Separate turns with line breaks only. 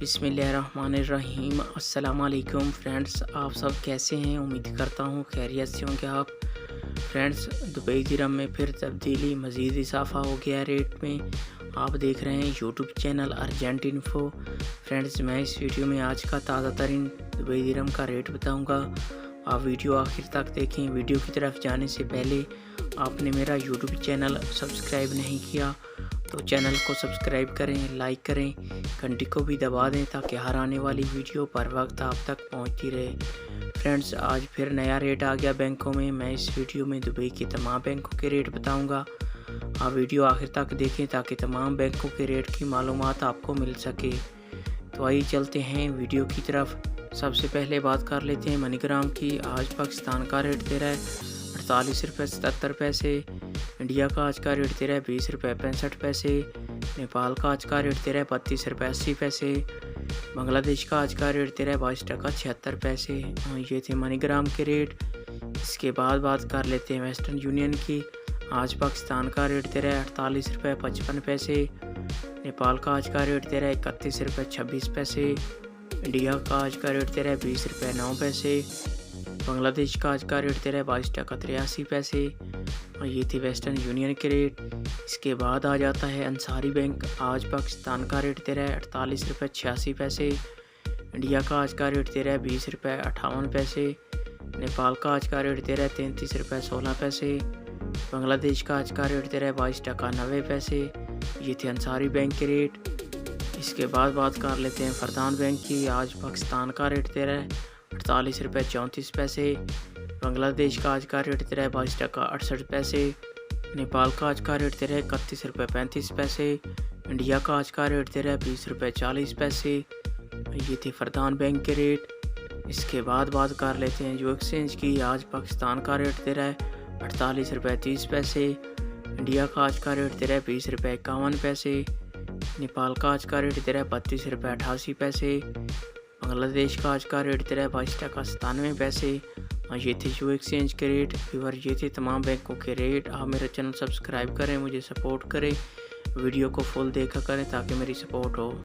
बिस्मिल्लाहिर्रहमानिर्रहीम। अस्सलाम वालेकुम फ्रेंड्स, आप सब कैसे हैं? उम्मीद करता हूँ खैरियत से होंगे आप। फ्रेंड्स, दुबई दिरहम में फिर तब्दीली, मज़ीद इजाफा हो गया रेट में। आप देख रहे हैं YouTube channel urgent info. Friends, मैं इस वीडियो में आज का ताज़ा तरीन दुबई दिरहम का रेट बताऊँगा। आप वीडियो आखिर तक देखें। वीडियो की तरफ जाने से पहले आपने मेरा यूट्यूब चैनल सब्सक्राइब नहीं किया तो चैनल को सब्सक्राइब करें, लाइक करें, घंटी को भी दबा दें ताकि हर आने वाली वीडियो पर वक्त आप तक पहुंचती रहे। फ्रेंड्स, आज फिर नया रेट आ गया बैंकों में। मैं इस वीडियो में दुबई के तमाम बैंकों के रेट बताऊंगा। आप वीडियो आखिर तक देखें ताकि तमाम बैंकों के रेट की मालूमात आपको मिल सके। तो आइए चलते हैं वीडियो की तरफ। सबसे पहले बात कर लेते हैं मनीग्राम की। आज पाकिस्तान का रेट दे रहा है 48 रुपये 77 पैसे। इंडिया का आज का रेट दे रहा है 20 रुपये 65 पैसे। नेपाल का आज का रेट दे रहा है 32 रुपये 80 पैसे। बांग्लादेश का आज का रेट दे रहा है 22 टका 76 पैसे। ये थे मनीग्राम के रेट। इसके बाद बात कर लेते हैं वेस्टर्न यूनियन की। आज पाकिस्तान का रेट दे रहा है 48 रुपये 55 पैसे। नेपाल का आज का रेट दे रहा है 31 रुपये 26 पैसे। इंडिया का आज का रेट दे रहा है 20 रुपये 9 पैसे। बांग्लादेश का आज का रेट दे रहा है 22 टका 83 पैसे। और ये थी वेस्टर्न यूनियन के रेट। इसके बाद आ जाता है अंसारी बैंक। आज पाकिस्तान का रेट दे रहा है 48 रुपये 86 पैसे। इंडिया का आज का रेट दे रहा है 20 रुपये 58 पैसे। नेपाल का आज का रेट दे रहा है 33 रुपये 16 पैसे। बांग्लादेश का आज का रेट दे रहा है 22 टका 90 पैसे। ये थे अंसारी बैंक के रेट। इसके बाद बात कर लेते हैं फरदान बैंक की। आज पाकिस्तान का रेट दे रहा है 48 रुपये 34 पैसे। बांग्लादेश का आज का रेट दे रहा है 22 टका 68 पैसे। नेपाल का आज का रेट दे रहा है 31 रुपये 35 पैसे। इंडिया का आज का रेट दे रहा है 20 रुपये 40 पैसे। ये थे फरदान बैंक के रेट। इसके बाद बात कर लेते हैं जो एक्सचेंज की। आज पाकिस्तान का रेट दे रहा है 48 रुपये 30 पैसे। इंडिया का आज का रेट दे रहा है 20 रुपये 51 पैसे। नेपाल का आज का रेट दे रहा है 32 रुपये 88 पैसे। बांग्लादेश का आज का रेट दे रहा है 22 टका 97 पैसे। और ये थे जो एक्सचेंज के रेट। व्यूअर, ये थे तमाम बैंकों के रेट। आप मेरा चैनल सब्सक्राइब करें, मुझे सपोर्ट करें, वीडियो को फुल देखा करें ताकि मेरी सपोर्ट हो।